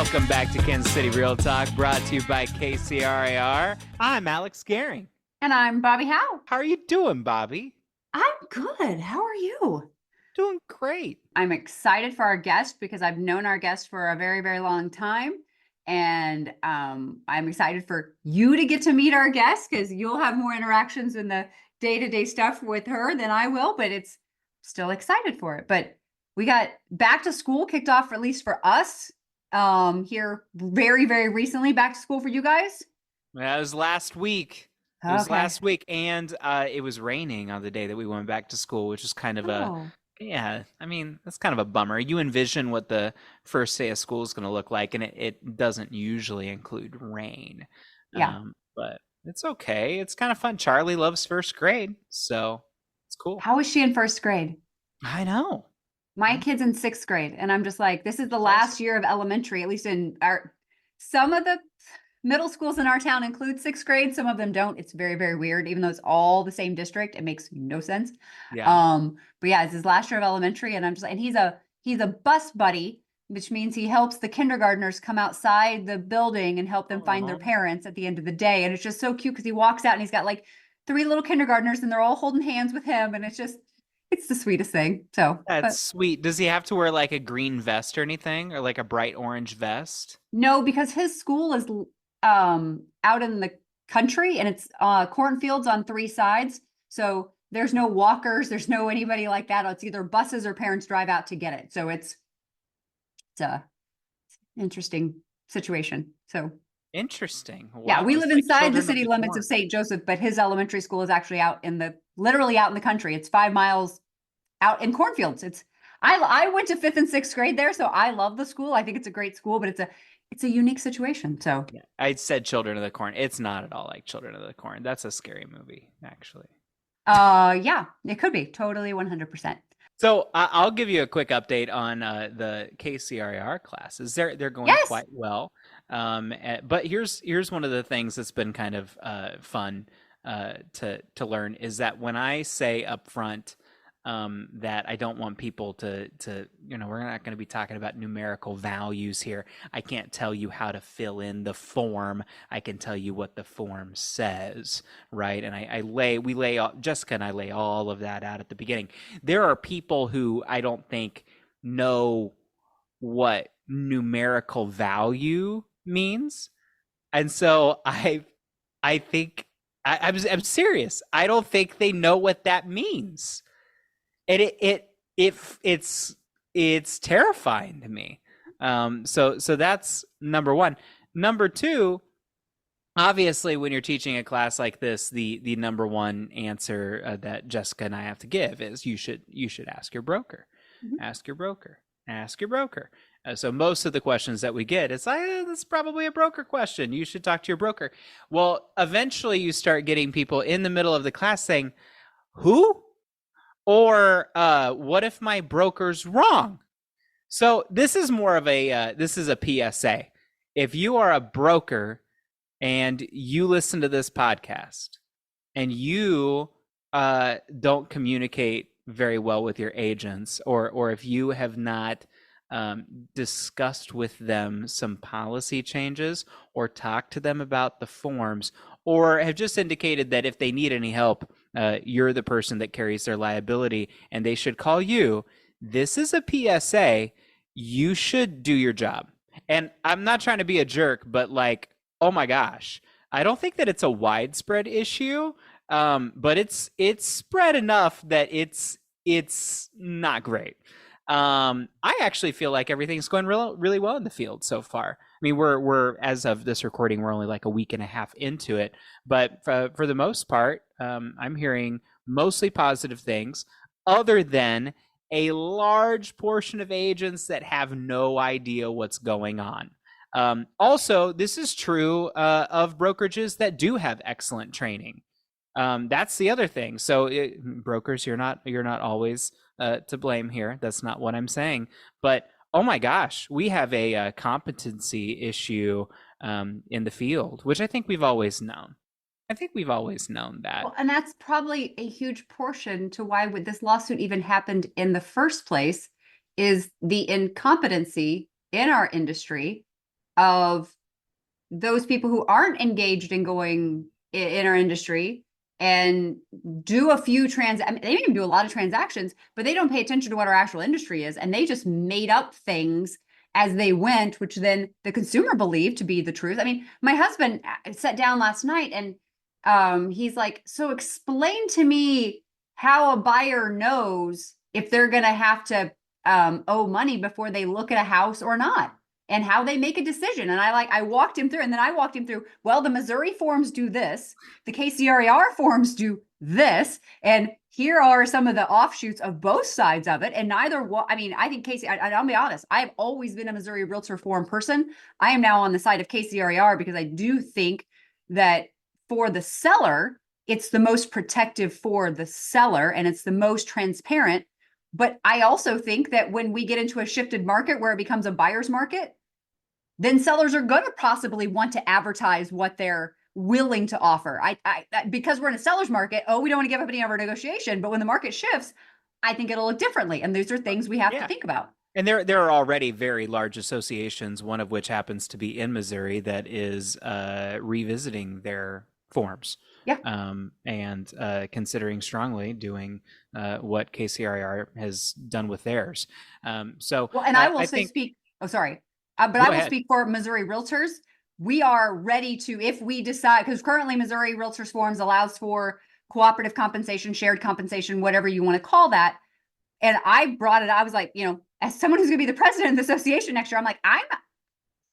Welcome back to Kansas City Real Talk, brought to you by KCRAR. I'm Alex Gehring. And I'm Bobbi Howe. How are you doing, Bobbi? I'm good. How are you? Doing great. I'm excited for our guest because I've known our guest for a very, very long time. And I'm excited for you to get to meet our guest because you'll have more interactions in the day-to-day stuff with her than I will, but it's still excited for it. But we got back to school kicked off, at least for us, here very, very recently. Back to school for you guys? That was last week. It was last week, and it was raining on the day that we went back to school, which is kind of that's kind of a bummer. You envision what the first day of school is going to look like, and it doesn't usually include rain. Yeah. But it's okay. It's kind of fun. Charlie loves first grade, so it's cool. How is she in first grade? I know. My kid's in sixth grade, and I'm just like, this is the last year of elementary, at least in some of the middle schools in our town include sixth grade. Some of them don't. It's very, very weird. Even though it's all the same district, it makes no sense. Yeah. But yeah, it's his last year of elementary, and I'm just, and he's a bus buddy, which means he helps the kindergartners come outside the building and help them find their parents at the end of the day. And it's just so cute because he walks out and he's got like 3 little kindergartners, and they're all holding hands with him, and it's the sweetest thing. So that's sweet. Does he have to wear like a green vest or anything, or like a bright orange vest? No, because his school is out in the country, and it's cornfields on 3 sides. So there's no walkers, there's no anybody like that. It's either buses or parents drive out to get it. So it's a interesting situation. So interesting. Wow. Yeah, we live inside the city limits of St. Joseph, but his elementary school is actually literally out in the country. It's 5 miles out in cornfields. I went to 5th and 6th grade there, so I love the school. I think it's a great school, but it's a unique situation. So yeah, I said Children of the Corn. It's not at all like Children of the Corn. That's a scary movie, actually. Yeah, it could be totally 100%. So I'll give you a quick update on the KCRAR classes. They're going quite well. But here's one of the things that's been kind of fun to learn is that when I say up front that I don't want people to we're not going to be talking about numerical values here. I can't tell you how to fill in the form. I can tell you what the form says, right? And Jessica and I lay all of that out at the beginning. There are people who I don't think know what numerical value means. And so I'm serious. I don't think they know what that means. And it's terrifying to me. So that's number one. Number two, obviously, when you're teaching a class like this, the number one answer that Jessica and I have to give is you should ask your broker. Mm-hmm. Ask your broker. Ask your broker. So most of the questions that we get, it's like, that's probably a broker question. You should talk to your broker. Well, eventually you start getting people in the middle of the class saying, who? Or what if my broker's wrong? So this is more of a PSA. If you are a broker and you listen to this podcast and you don't communicate very well with your agents, or if you have not discussed with them some policy changes or talked to them about the forms, or have just indicated that if they need any help, you're the person that carries their liability and they should call you. This is a PSA. You should do your job. And I'm not trying to be a jerk, but like, oh my gosh, I don't think that it's a widespread issue, but it's spread enough that it's not great. I actually feel like everything's going really well in the field so far. I mean, we're as of this recording, we're only like a week and a half into it, but for the most part, I'm hearing mostly positive things, other than a large portion of agents that have no idea what's going on. Also, this is true of brokerages that do have excellent training. That's the other thing. So brokers, you're not always to blame here. That's not what I'm saying. But oh my gosh, we have a competency issue in the field, which I think we've always known. I think we've always known that. Well, and that's probably a huge portion to why this lawsuit even happened in the first place, is the incompetency in our industry of those people who aren't engaged in going in our industry and do a few I mean, they even do a lot of transactions, but they don't pay attention to what our actual industry is. And they just made up things as they went, which then the consumer believed to be the truth. I mean, my husband sat down last night and he's like, so explain to me how a buyer knows if they're going to have to owe money before they look at a house or not, and how they make a decision. And I walked him through, and then I walked him through, well, the Missouri forms do this, the KCRER forms do this, and here are some of the offshoots of both sides of it. And neither, I mean, I think I'll be honest, I've always been a Missouri Realtor form person. I am now on the side of KCRER because I do think that for the seller, it's the most protective for the seller and it's the most transparent. But I also think that when we get into a shifted market where it becomes a buyer's market, then sellers are going to possibly want to advertise what they're willing to offer. Because we're in a seller's market, we don't want to give up any of our negotiation. But when the market shifts, I think it'll look differently. And these are things we have to think about. And there are already very large associations, one of which happens to be in Missouri, that is revisiting their forms. Yeah. And considering strongly doing what KCRR has done with theirs. So, well, and I will speak. Oh, sorry. But I will speak for Missouri Realtors. We are ready to, if we decide, because currently Missouri Realtors forms allows for cooperative compensation, shared compensation, whatever you want to call that. And I brought it, I was like, you know, as someone who's going to be the president of the association next year, I'm like, I'm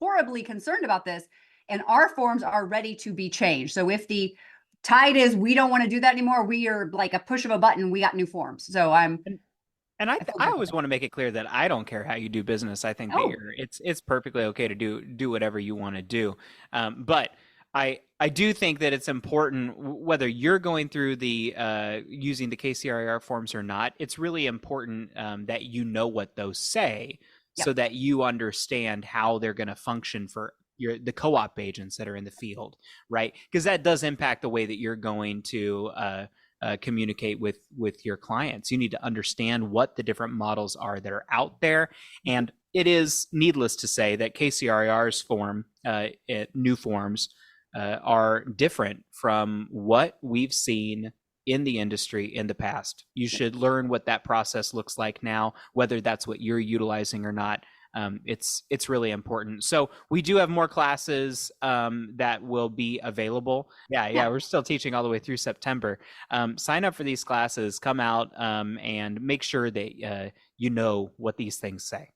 horribly concerned about this. And our forms are ready to be changed. So if the tide is, we don't want to do that anymore, we are like a push of a button, we got new forms. So And I always want to make it clear that I don't care how you do business. I think that it's perfectly okay to do whatever you want to do. But I do think that it's important, whether you're going through the using the KCRR forms or not. It's really important that you know what those say, so that you understand how they're going to function for the co-op agents that are in the field, right? Because that does impact the way that you're going to communicate with your clients. You need to understand what the different models are that are out there. And it is needless to say that KCRR's form, new forms, are different from what we've seen in the industry in the past. You should learn what that process looks like now, whether that's what you're utilizing or not. It's really important. So we do have more classes that will be available. Yeah, we're still teaching all the way through September. Sign up for these classes, come out, and make sure that you know what these things say.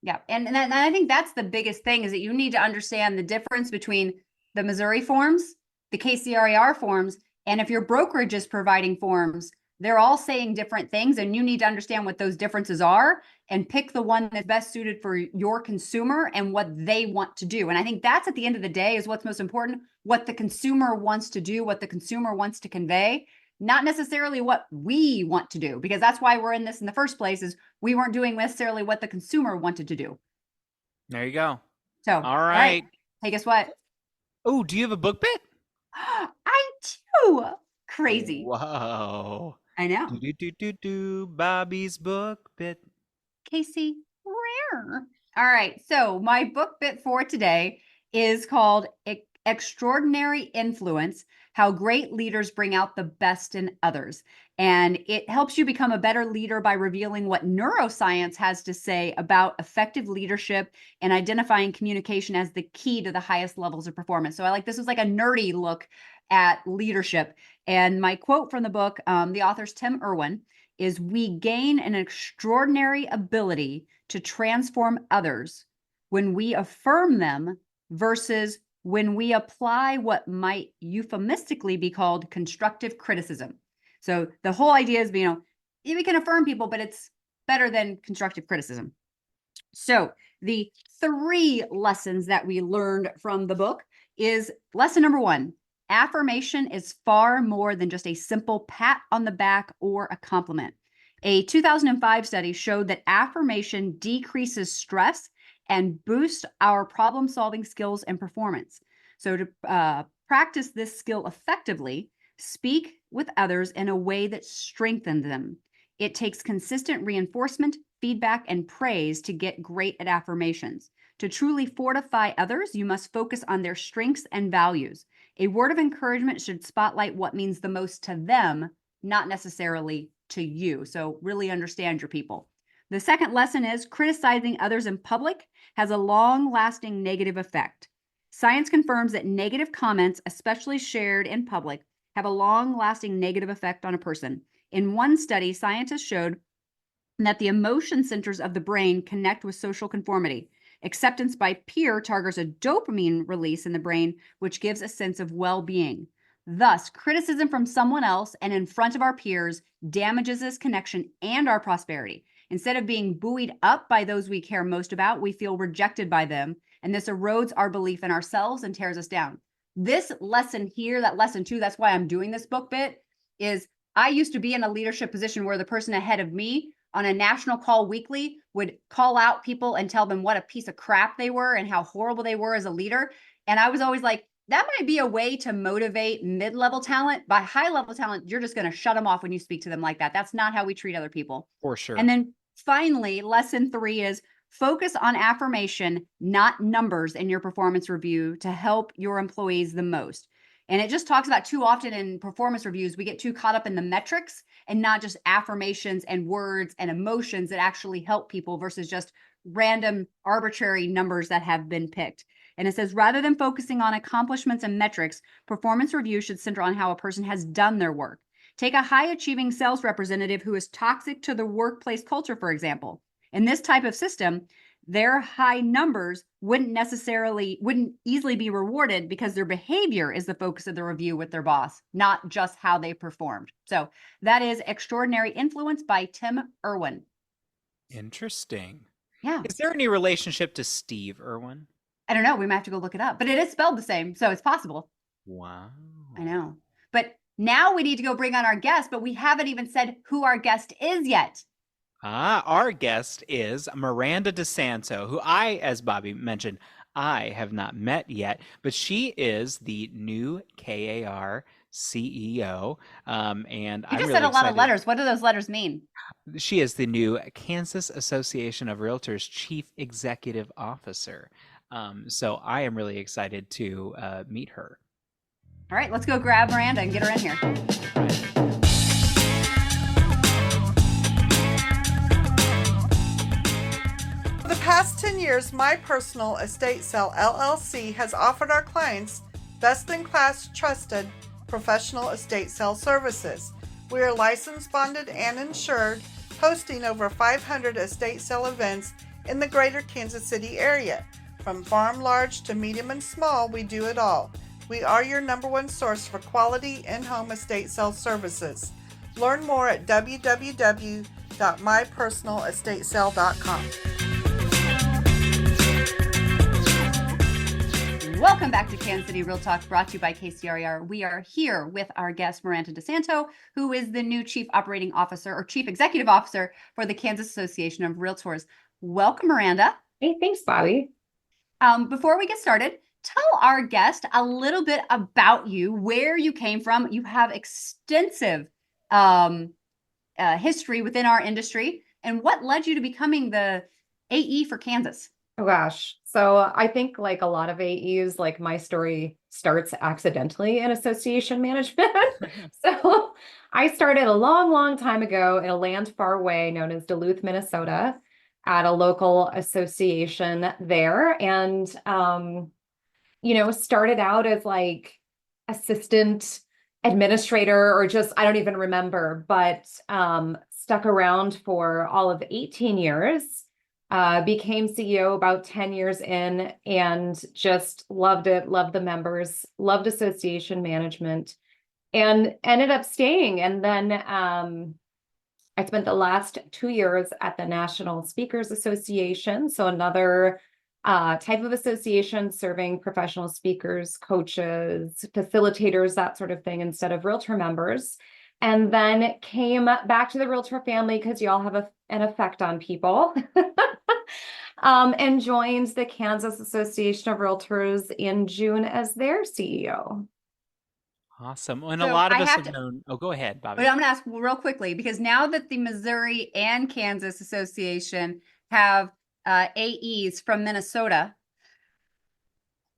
Yeah, and I think that's the biggest thing, is that you need to understand the difference between the Missouri forms, the KCRER forms, and if your brokerage is providing forms, they're all saying different things, and you need to understand what those differences are and pick the one that's best suited for your consumer and what they want to do. And I think that's, at the end of the day, is what's most important, what the consumer wants to do, what the consumer wants to convey, not necessarily what we want to do, because that's why we're in this in the first place, is we weren't doing necessarily what the consumer wanted to do. There you go. So, all right. Hey, guess what? Oh, do you have a book bit? I do. Crazy. Whoa. I know. Bobbi's book bit. Casey, rare. All right. So my book bit for today is called Extraordinary Influence: How Great Leaders Bring Out the Best in Others. And it helps you become a better leader by revealing what neuroscience has to say about effective leadership and identifying communication as the key to the highest levels of performance. So this was like a nerdy look at leadership. And my quote from the book, the author's Tim Irwin, is, "We gain an extraordinary ability to transform others when we affirm them versus when we apply what might euphemistically be called constructive criticism." So the whole idea is, we can affirm people, but it's better than constructive criticism. So the 3 lessons that we learned from the book is, lesson number 1, affirmation is far more than just a simple pat on the back or a compliment. A 2005 study showed that affirmation decreases stress and boosts our problem-solving skills and performance. So to practice this skill effectively, speak with others in a way that strengthens them. It takes consistent reinforcement, feedback, and praise to get great at affirmations. To truly fortify others, you must focus on their strengths and values. A word of encouragement should spotlight what means the most to them, not necessarily to you. So really understand your people. The second lesson is criticizing others in public has a long-lasting negative effect. Science confirms that negative comments, especially shared in public, have a long-lasting negative effect on a person. In one study, scientists showed that the emotion centers of the brain connect with social conformity. Acceptance by peer triggers a dopamine release in the brain, which gives a sense of well-being. Thus, criticism from someone else and in front of our peers damages this connection and our prosperity. Instead of being buoyed up by those we care most about, we feel rejected by them, and this erodes our belief in ourselves and tears us down. This lesson here, that lesson 2, that's why I'm doing this book bit, is I used to be in a leadership position where the person ahead of me on a national call weekly would call out people and tell them what a piece of crap they were and how horrible they were as a leader. And I was always like, that might be a way to motivate mid-level talent. By high-level talent, you're just going to shut them off when you speak to them like that. That's not how we treat other people. For sure. And then finally, lesson 3 is focus on affirmation, not numbers in your performance review to help your employees the most. And it just talks about too often in performance reviews, we get too caught up in the metrics and not just affirmations and words and emotions that actually help people versus just random arbitrary numbers that have been picked. And it says, rather than focusing on accomplishments and metrics, performance review should center on how a person has done their work. Take a high achieving sales representative who is toxic to the workplace culture, for example. In this type of system, their high numbers wouldn't easily be rewarded because their behavior is the focus of the review with their boss, not just how they performed. So that is Extraordinary Influence by Tim Irwin. Interesting. Yeah. Is there any relationship to Steve Irwin? I don't know. We might have to go look it up, but it is spelled the same. So it's possible. Wow. I know. But now we need to go bring on our guest, but we haven't even said who our guest is yet. Our guest is Maranda DeSanto, who I, as Bobbi mentioned, I have not met yet, but she is the new KAR CEO. And You I'm just really said a lot of excited. letters. What do those letters mean? She is the new Kansas Association of REALTORS Chief Executive Officer. So I am really excited to meet her. All right, let's go grab Maranda and get her in here. For the past 10 years, My Personal Estate Sale LLC has offered our clients best-in-class, trusted, professional estate sale services. We are licensed, bonded, and insured, hosting over 500 estate sale events in the greater Kansas City area. From farm large to medium and small, we do it all. We are your #1 source for quality in-home estate sale services. Learn more at www.mypersonalestatesale.com. Welcome back to Kansas City Real Talk, brought to you by KCRER. We are here with our guest, Maranda DeSanto, who is the new Chief Operating Officer or Chief Executive Officer for the Kansas Association of REALTORS. Welcome, Maranda. Hey, thanks, Bobbi. Before we get started, tell our guest a little bit about you, where you came from. You have extensive history within our industry, and what led you to becoming the AE for Kansas? Oh gosh. So I think like a lot of AEs, like my story starts accidentally in association management. So I started a long, long time ago in a land far away known as Duluth, Minnesota, at a local association there. And, started out as like assistant administrator or just, I don't even remember, but stuck around for all of 18 years. Became CEO about 10 years in and just loved it, loved the members, loved association management, and ended up staying. And then I spent the last 2 years at the National Speakers Association. So another type of association serving professional speakers, coaches, facilitators, that sort of thing, instead of realtor members. And then came back to the realtor family because y'all have an effect on people. And joined the Kansas Association of Realtors in June as their CEO. Awesome. And So a lot of I us have have to- known. Oh, go ahead, Bobbi. But I'm going to ask real quickly, because now that the Missouri and Kansas Association have AEs from Minnesota.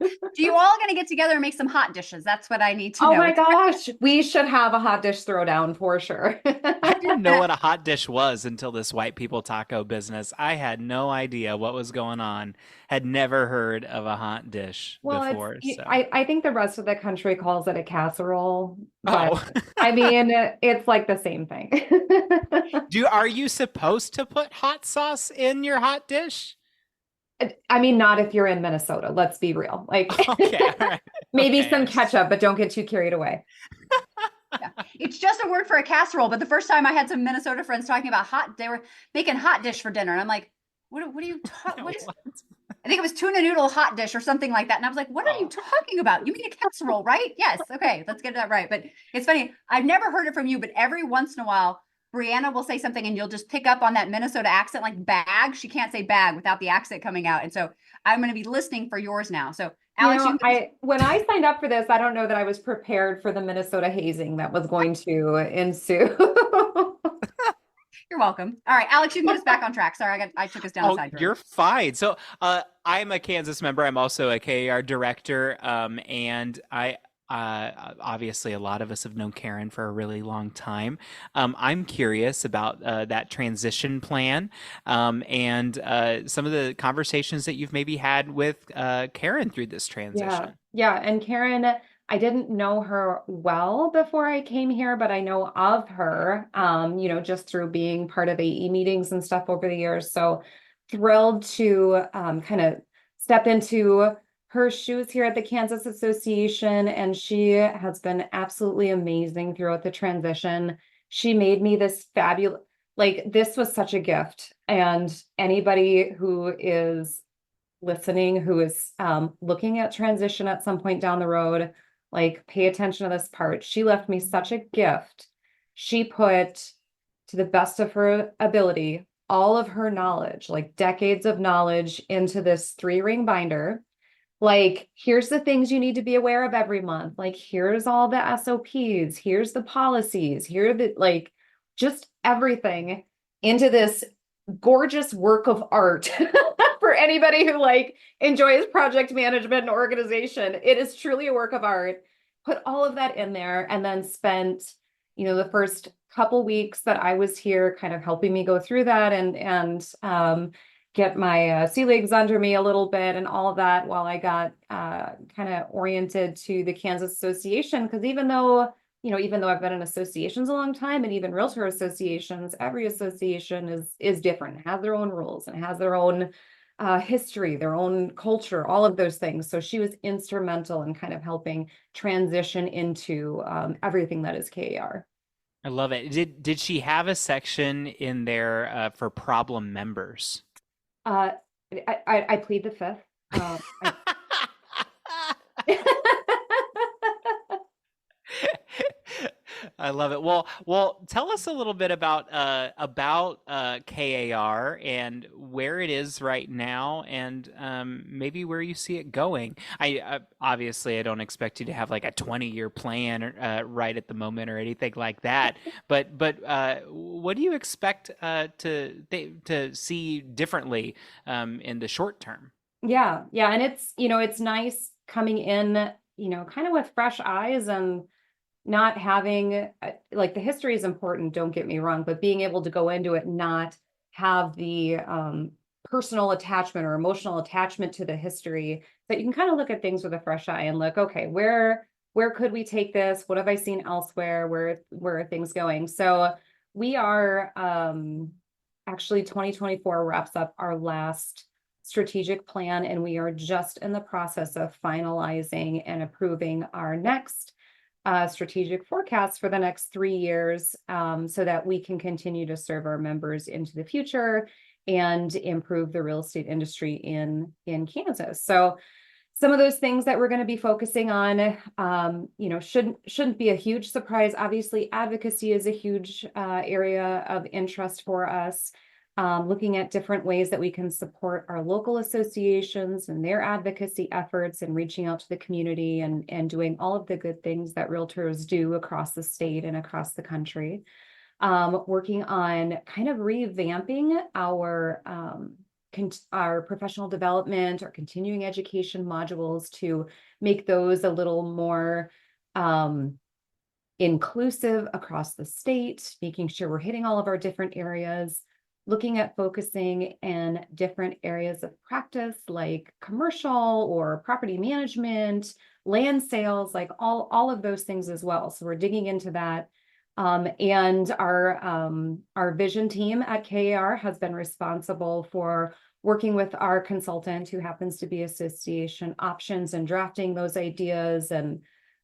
Do you all going to get together and make some hot dishes? That's what I need to know. Oh my gosh, we should have a hot dish throwdown for sure. I didn't know what a hot dish was until this white people taco business. I had no idea what was going on. Had never heard of a hot dish Well, before. it's, So. I think the rest of the country calls it a casserole, but Oh. I mean, it's like the same thing. Are you supposed to put hot sauce in your hot dish? I mean, not if you're in Minnesota, let's be real. Like, Okay, all right. maybe Okay. some ketchup, but don't get too carried away. Yeah. It's just a word for a casserole. But the first time I had some Minnesota friends talking about they were making hot dish for dinner. And I'm like, what are you talking? I think it was tuna noodle hot dish or something like that. And I was like, what are you talking about? You mean a casserole, right? Yes. Okay, let's get that right. But it's funny. I've never heard it from you, but every once in a while, Brianna will say something and you'll just pick up on that Minnesota accent, like bag. She can't say bag without the accent coming out. And so I'm going to be listening for yours now. So Alex, when I signed up for this, I don't know that I was prepared for the Minnesota hazing that was going to ensue. You're welcome. All right, Alex, you can get us back on track. Sorry, I took us down the side road. You're fine. So I'm a Kansas member. I'm also a KAR director. And I obviously a lot of us have known Karen for a really long time. I'm curious about that transition plan and some of the conversations that you've maybe had with Karen through this transition. Yeah. And Karen, I didn't know her well before I came here, but I know of her, just through being part of AE meetings and stuff over the years. So thrilled to kind of step into her shoes here at the Kansas Association. And she has been absolutely amazing throughout the transition. She made me this fabulous, this was such a gift. And anybody who is listening, who is looking at transition at some point down the road, pay attention to this part. She left me such a gift. She put, to the best of her ability, all of her knowledge, decades of knowledge, into this 3-ring binder. Here's the things you need to be aware of every month. Here's all the SOPs. Here's the policies. Here are the, just everything into this gorgeous work of art for anybody who enjoys project management and organization. It is truly a work of art. Put all of that in there, and then spent, the first couple weeks that I was here kind of helping me go through that and get my sea legs under me a little bit and all of that while I got kind of oriented to the Kansas Association. Because even though I've been in associations a long time, and even realtor associations, every association is different, has their own rules and has their own history, their own culture, all of those things. So she was instrumental in kind of helping transition into everything that is KAR. I love it. Did she have a section in there for problem members? I plead the fifth. I love it. Well, tell us a little bit about KAR and where it is right now, and maybe where you see it going. I obviously I don't expect you to have a 20-year plan right at the moment or anything like that. But what do you expect to see differently in the short term? Yeah, and it's nice coming in, kind of with fresh eyes and not having the history is important, don't get me wrong, but being able to go into it, not have the personal attachment or emotional attachment to the history, that you can kind of look at things with a fresh eye and look, okay, where could we take this? What have I seen elsewhere? Where are things going? So we are actually 2024 wraps up our last strategic plan, and we are just in the process of finalizing and approving our next strategic forecast for the next 3 years, so that we can continue to serve our members into the future and improve the real estate industry in Kansas. So some of those things that we're going to be focusing on, shouldn't be a huge surprise. Obviously, advocacy is a huge area of interest for us. Looking at different ways that we can support our local associations and their advocacy efforts, and reaching out to the community and doing all of the good things that realtors do across the state and across the country. Working on kind of revamping our our professional development, our continuing education modules to make those a little more inclusive across the state, making sure we're hitting all of our different areas, looking at focusing in different areas of practice like commercial or property management, land sales, like all of those things as well. So we're digging into that. And our vision team at KAR has been responsible for working with our consultant, who happens to be Association Options, and drafting those ideas and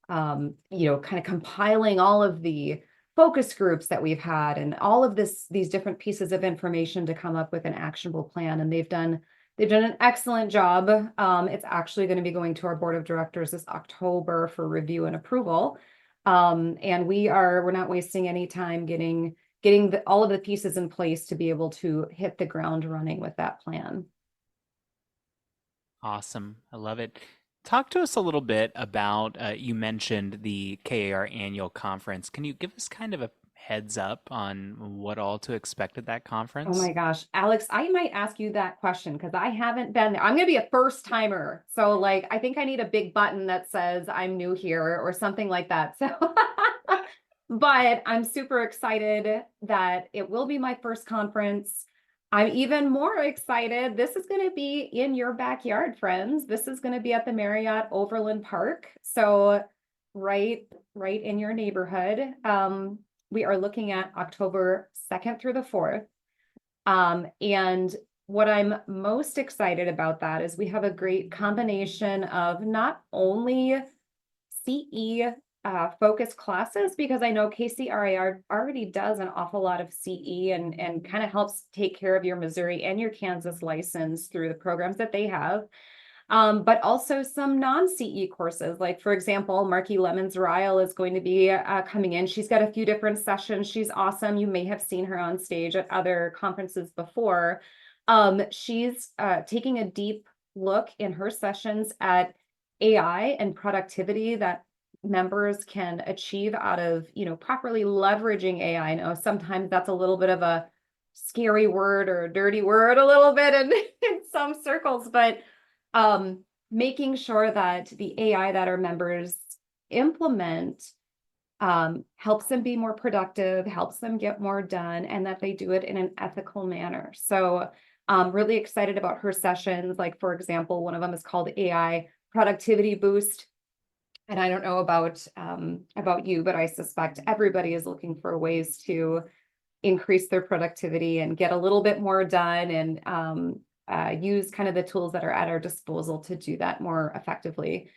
kind of compiling all of the focus groups that we've had and all of these different pieces of information to come up with an actionable plan. And they've done an excellent job. It's actually going to be going to our board of directors this October for review and approval. And we're not wasting any time getting all of the pieces in place to be able to hit the ground running with that plan. Awesome. I love it. Talk to us a little bit about, you mentioned the KAR annual conference. Can you give us kind of a heads up on what all to expect at that conference? Oh my gosh, Alex, I might ask you that question because I haven't been there. I'm going to be a first timer. So like, I think I need a big button that says I'm new here or something like that. So, but I'm super excited that it will be my first conference. I'm even more excited. This is going to be in your backyard, friends. This is going to be at the Marriott Overland Park. So right in your neighborhood. We are looking at October 2nd through the 4th. And what I'm most excited about that is we have a great combination of not only CE focused classes, because I know KCRAR already does an awful lot of CE and kind of helps take care of your Missouri and your Kansas license through the programs that they have. But also some non-CE courses. Like, for example, Marky Lemons Ryle is going to be coming in. She's got a few different sessions. She's awesome. You may have seen her on stage at other conferences before. She's taking a deep look in her sessions at AI and productivity that members can achieve out of, properly leveraging AI. I know sometimes that's a little bit of a scary word or a dirty word a little bit in some circles, but making sure that the AI that our members implement helps them be more productive, helps them get more done, and that they do it in an ethical manner. So I'm really excited about her sessions. Like, for example, one of them is called AI Productivity Boost. And I don't know about you, but I suspect everybody is looking for ways to increase their productivity and get a little bit more done, and use kind of the tools that are at our disposal to do that more effectively.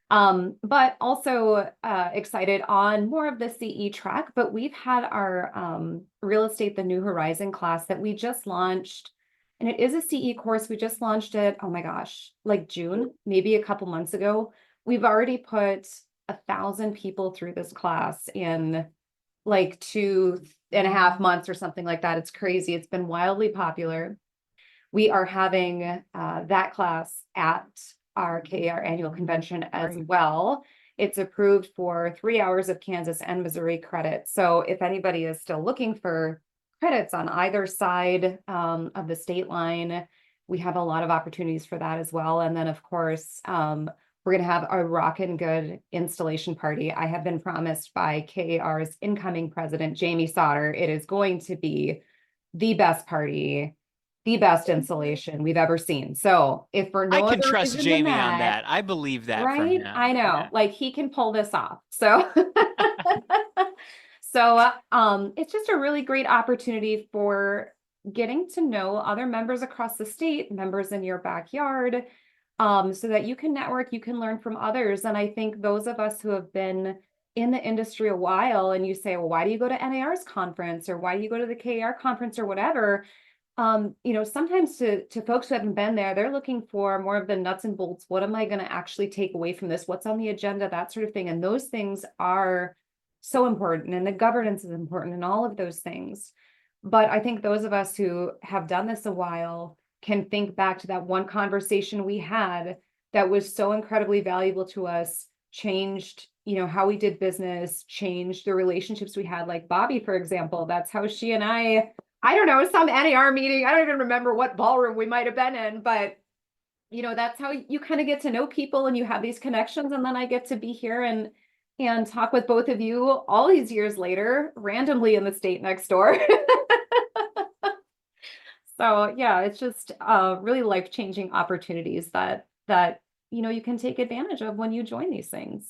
But also excited on more of the CE track, but we've had our Real Estate, the New Horizon class that we just launched, and it is a CE course. We just launched it, oh my gosh, like June, maybe a couple months ago. We've already put 1,000 people through this class in like 2.5 months or something like that. It's crazy. It's been wildly popular. We are having that class at our KAR annual convention as well. It's approved for 3 hours of Kansas and Missouri credit. So if anybody is still looking for credits on either side of the state line, we have a lot of opportunities for that as well. And then, of course, we're going to have a rockin' good installation party. I have been promised by KAR's incoming president, Jamie Sauter, it is going to be the best party, the best installation we've ever seen. So if for no I can other trust reason Jamie than on that. I believe that from right? him. I know, Yeah. like he can pull this off. So, it's just a really great opportunity for getting to know other members across the state, members in your backyard, so that you can network, you can learn from others. And I think those of us who have been in the industry a while, and you say, well, why do you go to NAR's conference, or why do you go to the KAR conference or whatever? Sometimes to folks who haven't been there, they're looking for more of the nuts and bolts. What am I going to actually take away from this? What's on the agenda? That sort of thing. And those things are so important, and the governance is important, and all of those things. But I think those of us who have done this a while can think back to that one conversation we had that was so incredibly valuable to us, changed, how we did business, changed the relationships we had. Like Bobbi, for example, that's how she and I I don't know, some NAR meeting. I don't even remember what ballroom we might have been in, but that's how you kind of get to know people and you have these connections. And then I get to be here and talk with both of you all these years later, randomly in the state next door. So yeah, it's just really life-changing opportunities that you can take advantage of when you join these things.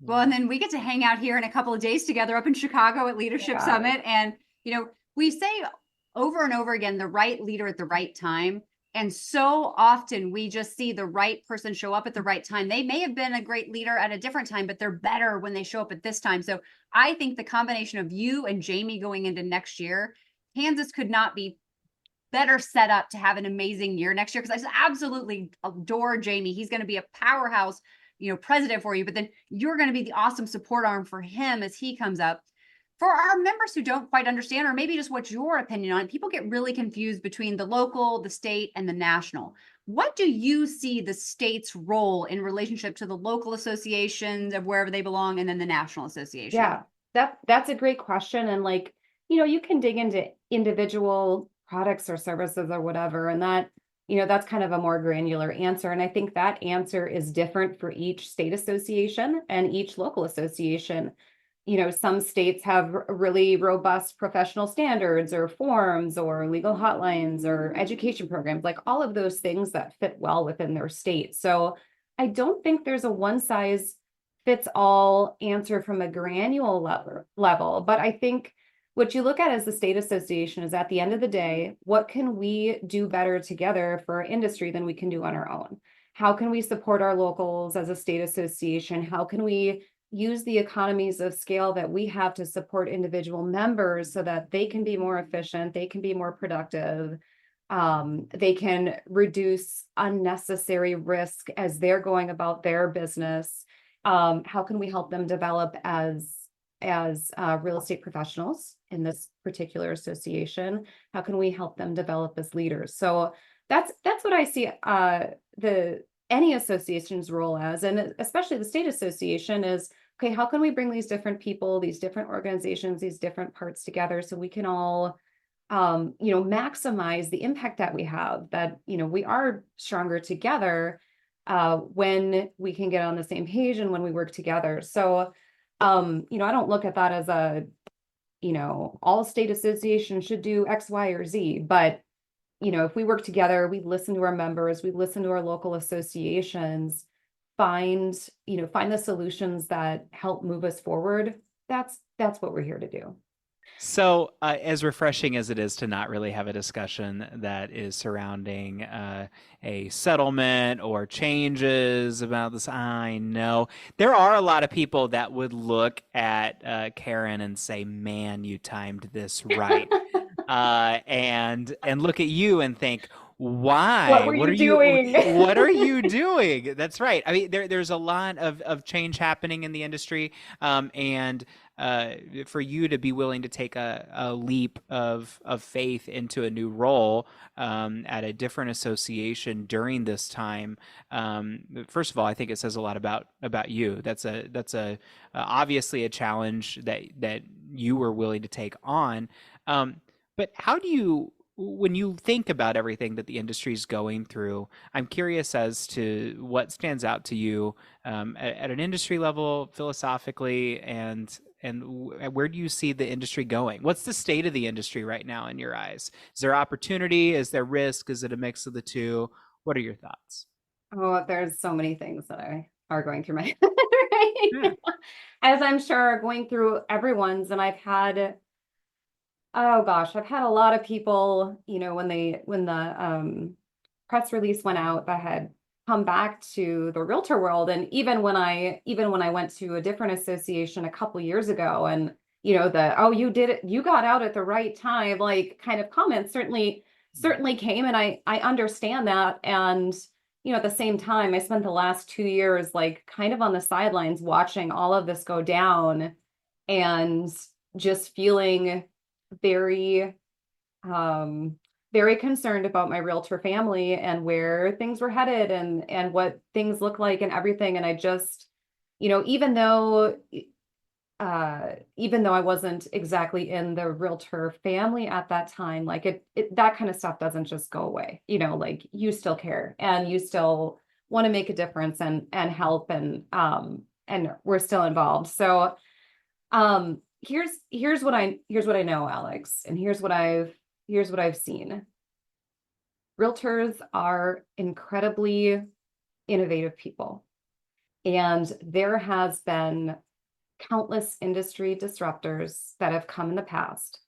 Well, and then we get to hang out here in a couple of days together up in Chicago at Leadership Summit. And, we say over and over again, the right leader at the right time. And so often we just see the right person show up at the right time. They may have been a great leader at a different time, but they're better when they show up at this time. So I think the combination of you and Jamie going into next year, Kansas could not be better set up to have an amazing year next year. Because I just absolutely adore Jamie. He's going to be a powerhouse, president for you, but then you're going to be the awesome support arm for him as he comes up. For our members who don't quite understand, or maybe just what's your opinion on it, people get really confused between the local, the state, and the national. What do you see the state's role in relationship to the local associations of wherever they belong, and then the national association? Yeah, that's a great question. And you can dig into individual products or services or whatever, and that's kind of a more granular answer. And I think that answer is different for each state association and each local association. Some states have really robust professional standards or forms or legal hotlines or education programs, like all of those things that fit well within their state. So I don't think there's a one size fits all answer from a granular level, but I think what you look at as the state association is, at the end of the day, what can we do better together for our industry than we can do on our own? How can we support our locals as a state association? How can we use the economies of scale that we have to support individual members so that they can be more efficient, they can be more productive, they can reduce unnecessary risk as they're going about their business? How can we help them develop as real estate professionals in this particular association? How can we help them develop as leaders? So that's what I see any association's role as, and especially the state association, is, okay, how can we bring these different people, these different organizations, these different parts together so we can all maximize the impact that we have, that we are stronger together when we can get on the same page and when we work together. So I don't look at that as all state associations should do X, Y, or Z, but if we work together, we listen to our members, we listen to our local associations, find the solutions that help move us forward. That's what we're here to do. So as refreshing as it is to not really have a discussion that is surrounding a settlement or changes about this, I know there are a lot of people that would look at Karen and say, man, you timed this right. And look at you and think, why? What were you doing? What are you doing? That's right. I mean, there's a lot of change happening in the industry, and for you to be willing to take a leap of faith into a new role at a different association during this time, first of all, I think it says a lot about you. That's obviously a challenge that you were willing to take on. But how do you, when you think about everything that the industry is going through, I'm curious as to what stands out to you at an industry level, philosophically, and where do you see the industry going? What's the state of the industry right now in your eyes? Is there opportunity? Is there risk? Is it a mix of the two? What are your thoughts? Oh, there's so many things that are going through my head right now, as I'm sure are going through everyone's. And I've had a lot of people, when the press release went out, that had come back to the realtor world. And even when I went to a different association a couple years ago, and you did it, you got out at the right time, like kind of comments certainly came. And I understand that. And at the same time, I spent the last 2 years like kind of on the sidelines watching all of this go down and just feeling very very concerned about my realtor family and where things were headed and what things look like and everything. And I just, even though even though I wasn't exactly in the realtor family at that time, like that kind of stuff doesn't just go away. You know, like you still care and you still want to make a difference and help and we're still involved. So here's what I know, Alex, and here's what I've seen. Realtors are incredibly innovative people. And there has been countless industry disruptors that have come in the past,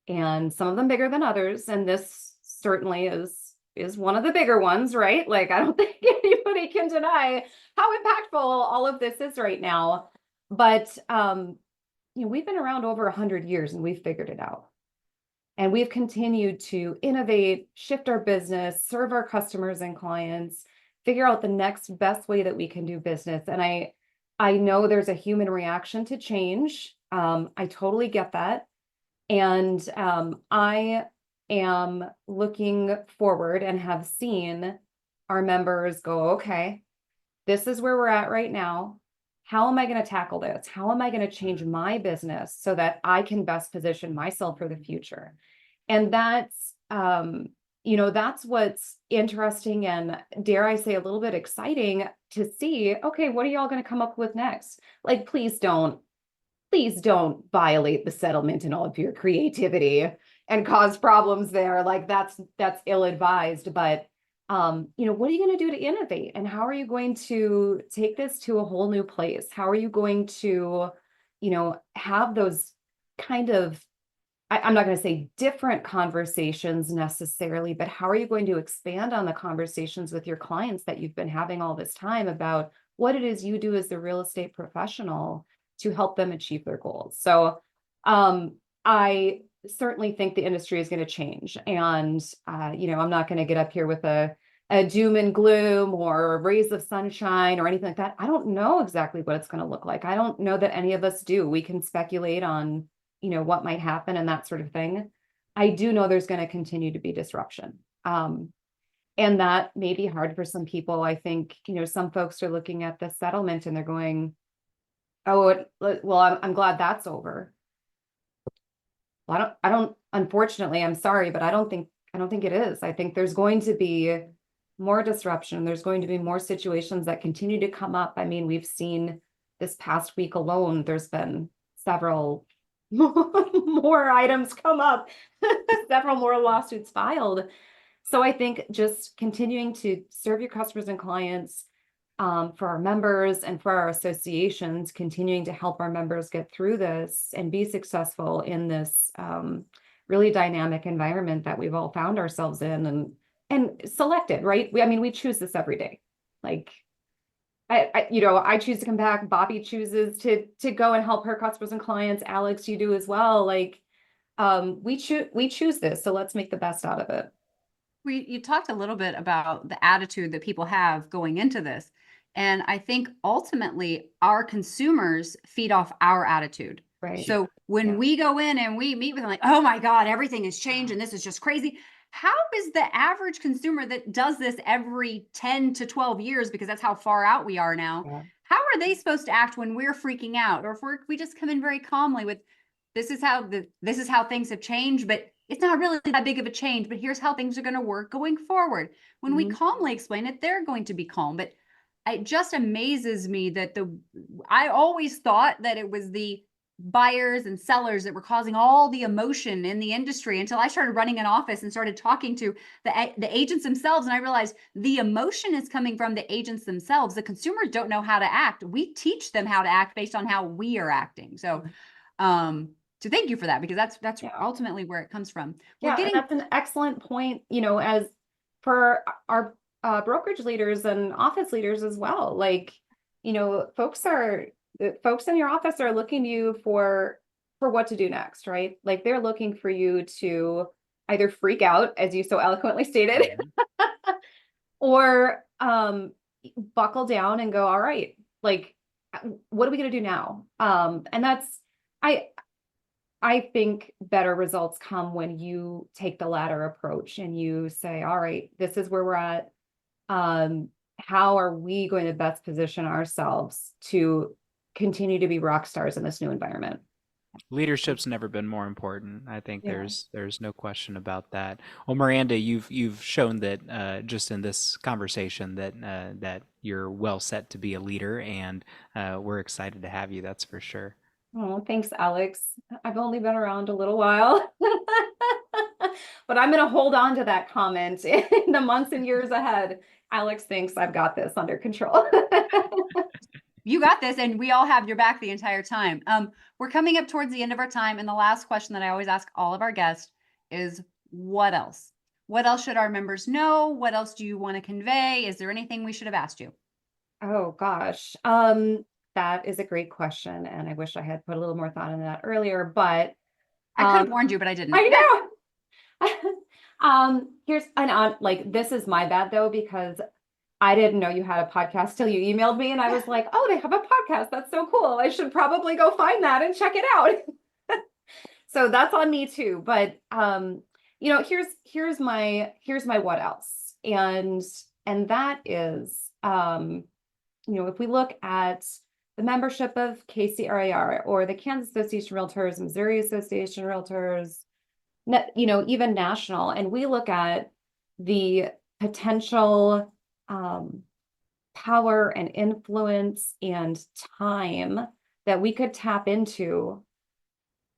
and some of them bigger than others. And this certainly is one of the bigger ones, right? Like, I don't think anybody can deny how impactful all of this is right now. But we've been around over 100 years and we've figured it out. And we've continued to innovate, shift our business, serve our customers and clients, figure out the next best way that we can do business. And I know there's a human reaction to change. I totally get that. And I am looking forward and have seen our members go, okay, this is where we're at right now. How am I going to tackle this? How am I going to change my business so that I can best position myself for the future? And that's, that's what's interesting and, dare I say, a little bit exciting to see. Okay, what are y'all going to come up with next? Like, please don't violate the settlement and all of your creativity and cause problems there. Like, that's ill-advised. But what are you going to do to innovate? And how are you going to take this to a whole new place? How are you going to, have those kind of, I'm not going to say different conversations necessarily, but how are you going to expand on the conversations with your clients that you've been having all this time about what it is you do as the real estate professional to help them achieve their goals? So I certainly think the industry is going to change. And, I'm not going to get up here with a doom and gloom or rays of sunshine or anything like that. I don't know exactly what it's going to look like. I don't know that any of us do. We can speculate on what might happen and that sort of thing. I do know there's going to continue to be disruption. And that may be hard for some people. I think, some folks are looking at the settlement and they're going, oh, well, I'm glad that's over. Well, unfortunately, I'm sorry, but I don't think it is. I think there's going to be more disruption. There's going to be more situations that continue to come up. I mean, we've seen this past week alone, there's been several more items come up, several more lawsuits filed. So I think just continuing to serve your customers and clients, for our members and for our associations, continuing to help our members get through this and be successful in this really dynamic environment that we've all found ourselves in and selected, right? We choose this every day. Like, I choose to come back. Bobbi chooses to go and help her customers and clients. Alex, you do as well. Like, we choose this, so let's make the best out of it. You talked a little bit about the attitude that people have going into this. And I think ultimately our consumers feed off our attitude. Right. So when we go in and we meet with them like, oh my God, everything has changed and this is just crazy. How is the average consumer that does this every 10 to 12 years, because that's how far out we are now, how are they supposed to act when we're freaking out? Or if we just come in very calmly with, this is how things have changed, but it's not really that big of a change, but here's how things are going to work going forward. When we calmly explain it, they're going to be calm. But it just amazes me that I always thought that it was the buyers and sellers that were causing all the emotion in the industry until I started running an office and started talking to the agents themselves. And I realized the emotion is coming from the agents themselves. The consumers don't know how to act. We teach them how to act based on how we are acting. So, so thank you for that, because that's ultimately where it comes from. That's an excellent point, as for our brokerage leaders and office leaders as well. Like, folks in your office are looking to you for what to do next, right? Like, they're looking for you to either freak out, as you so eloquently stated, or buckle down and go, all right, like, what are we going to do now? And that's, I think better results come when you take the latter approach and you say, all right, this is where we're at. How are we going to best position ourselves to continue to be rock stars in this new environment. Leadership's never been more important. I think Yeah. there's no question about that. Well, Miranda, you've shown that just in this conversation that you're well set to be a leader, and we're excited to have you. That's for sure. Oh, thanks, Alex. I've only been around a little while, but I'm going to hold on to that comment in the months and years ahead. Alex thinks I've got this under control. You got this, and we all have your back the entire time. We're coming up towards the end of our time, and the last question that I always ask all of our guests is, what else? What else should our members know? What else do you want to convey? Is there anything we should have asked you? Oh gosh, that is a great question, and I wish I had put a little more thought into that earlier, but I could have warned you, but I didn't. I know. Here's an like, this is my bad though, because I didn't know you had a podcast till you emailed me, and I was like, oh, they have a podcast. That's so cool. I should probably go find that and check it out. So that's on me too. But you know, here's my what else. And that is you know, if we look at the membership of KCRAR or the Kansas Association of REALTORS, Missouri Association of REALTORs, you know, even national, and we look at the potential power and influence and time that we could tap into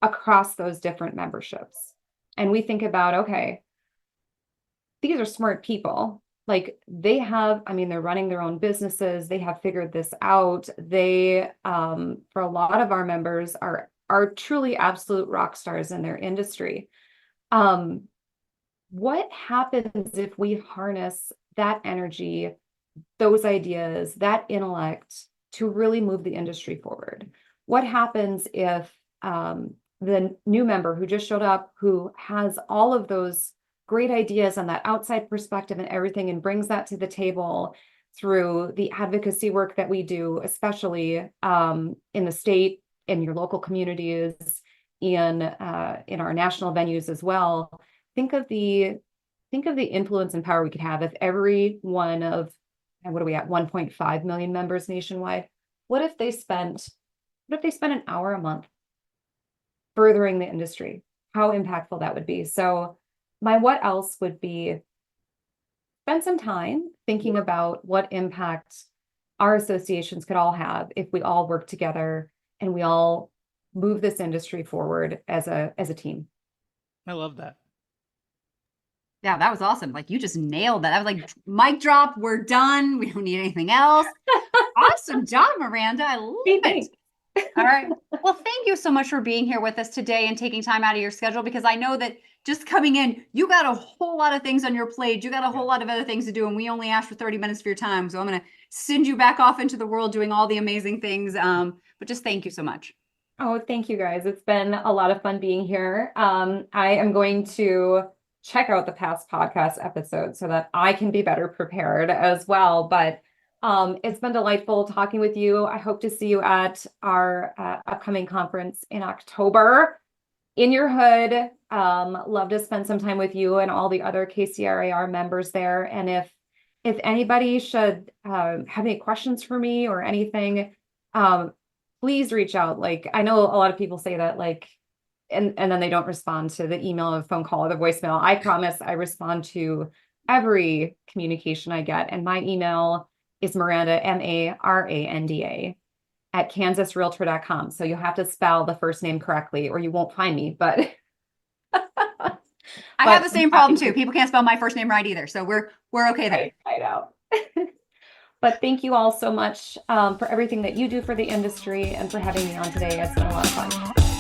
across those different memberships. And we think about, okay, these are smart people. Like they have, I mean, they're running their own businesses. They have figured this out. They, for a lot of our members are truly absolute rock stars in their industry. What happens if we harness that energy, those ideas, that intellect to really move the industry forward? What happens if the new member who just showed up, who has all of those great ideas and that outside perspective and everything, and brings that to the table through the advocacy work that we do, especially in the state, in your local communities, in our national venues as well? Think of the influence and power we could have if every one of, and what are we at, 1.5 million members nationwide? What if they spent an hour a month furthering the industry? How impactful that would be. So my what else would be, spend some time thinking about what impact our associations could all have if we all work together and we all move this industry forward as a team. I love that. Yeah, that was awesome. Like, you just nailed that. I was like, mic drop, we're done. We don't need anything else. Awesome job, Miranda. I love it. All right. Well, thank you so much for being here with us today and taking time out of your schedule, because I know that just coming in, you got a whole lot of things on your plate. You got a whole lot of other things to do, and we only asked for 30 minutes of your time. So I'm going to send you back off into the world doing all the amazing things. But just thank you so much. Oh, thank you guys. It's been a lot of fun being here. I am going to check out the past podcast episodes so that I can be better prepared as well. But it's been delightful talking with you. I hope to see you at our upcoming conference in October in your hood. Love to spend some time with you and all the other KCRAR members there. And if anybody should have any questions for me or anything, please reach out. Like, I know a lot of people say that, like, and then they don't respond to the email or the phone call or the voicemail. I promise I respond to every communication I get. And my email is Maranda, Maranda, at kansasrealtor.com. So you'll have to spell the first name correctly or you won't find me. But I have the same problem too. People can't spell my first name right either. So we're okay there. I know. But thank you all so much for everything that you do for the industry and for having me on today. It's been a lot of fun.